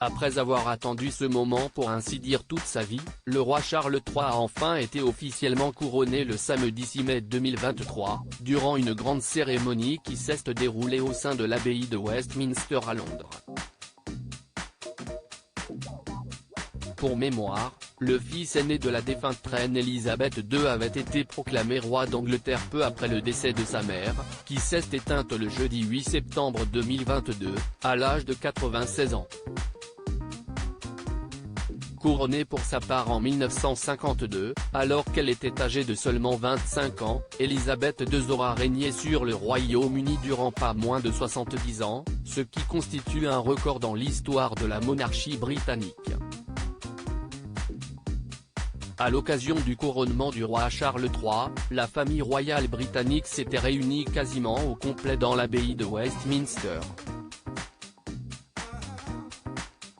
Après avoir attendu ce moment pour ainsi dire toute sa vie, le roi Charles III a enfin été officiellement couronné le samedi 6 mai 2023, durant une grande cérémonie qui s'est déroulée au sein de l'abbaye de Westminster à Londres. Pour mémoire, le fils aîné de la défunte reine Elisabeth II avait été proclamé roi d'Angleterre peu après le décès de sa mère, qui s'est éteinte le jeudi 8 septembre 2022, à l'âge de 96 ans. Couronnée pour sa part en 1952, alors qu'elle était âgée de seulement 25 ans, Elisabeth II aura régné sur le Royaume-Uni durant pas moins de 70 ans, ce qui constitue un record dans l'histoire de la monarchie britannique. À l'occasion du couronnement du roi Charles III, la famille royale britannique s'était réunie quasiment au complet dans l'abbaye de Westminster.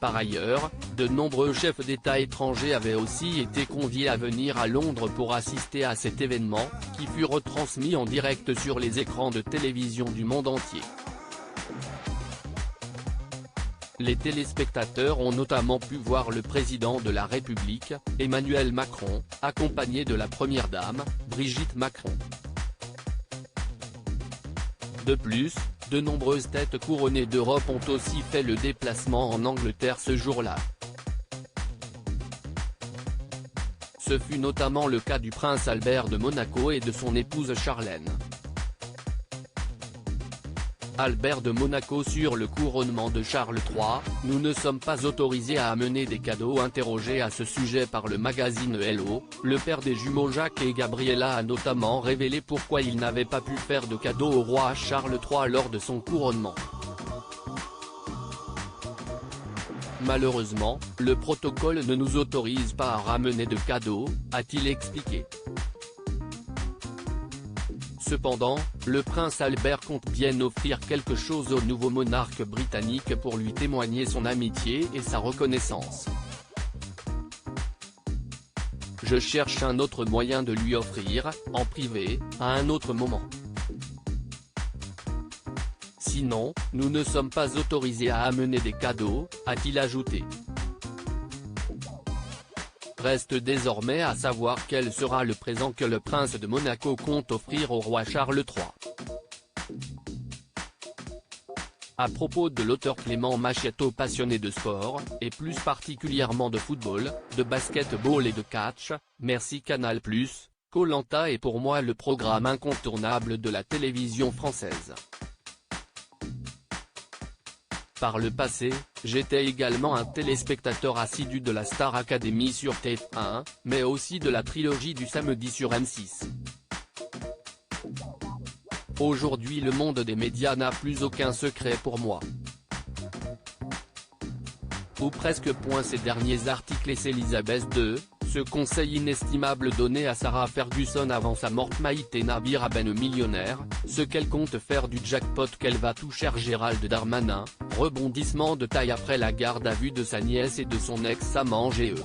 Par ailleurs, de nombreux chefs d'État étrangers avaient aussi été conviés à venir à Londres pour assister à cet événement, qui fut retransmis en direct sur les écrans de télévision du monde entier. Les téléspectateurs ont notamment pu voir le président de la République, Emmanuel Macron, accompagné de la première dame, Brigitte Macron. De plus, de nombreuses têtes couronnées d'Europe ont aussi fait le déplacement en Angleterre ce jour-là. Ce fut notamment le cas du prince Albert de Monaco et de son épouse Charlène. Albert de Monaco sur le couronnement de Charles III, nous ne sommes pas autorisés à amener des cadeaux. Interrogé à ce sujet par le magazine Hello, le père des jumeaux Jacques et Gabriella a notamment révélé pourquoi il n'avait pas pu faire de cadeau au roi Charles III lors de son couronnement. Malheureusement, le protocole ne nous autorise pas à ramener de cadeaux, a-t-il expliqué. Cependant, le prince Albert compte bien offrir quelque chose au nouveau monarque britannique pour lui témoigner son amitié et sa reconnaissance. Je cherche un autre moyen de lui offrir, en privé, à un autre moment. Sinon, nous ne sommes pas autorisés à amener des cadeaux, a-t-il ajouté. Reste désormais à savoir quel sera le présent que le prince de Monaco compte offrir au roi Charles III. À propos de l'auteur Clément Machietto, passionné de sport, et plus particulièrement de football, de basket-ball et de catch, merci Canal+, Koh-Lanta est pour moi le programme incontournable de la télévision française. Par le passé, j'étais également un téléspectateur assidu de la Star Academy sur TF1, mais aussi de la trilogie du samedi sur M6. Aujourd'hui le monde des médias n'a plus aucun secret pour moi. Ou presque. Ces derniers articles et Elisabeth II, ce conseil inestimable donné à Sarah Ferguson avant sa mort. Maïté Nabir Ben millionnaire, ce qu'elle compte faire du jackpot qu'elle va toucher. Gérald Darmanin, rebondissement de taille après la garde à vue de sa nièce et de son ex-amant GE.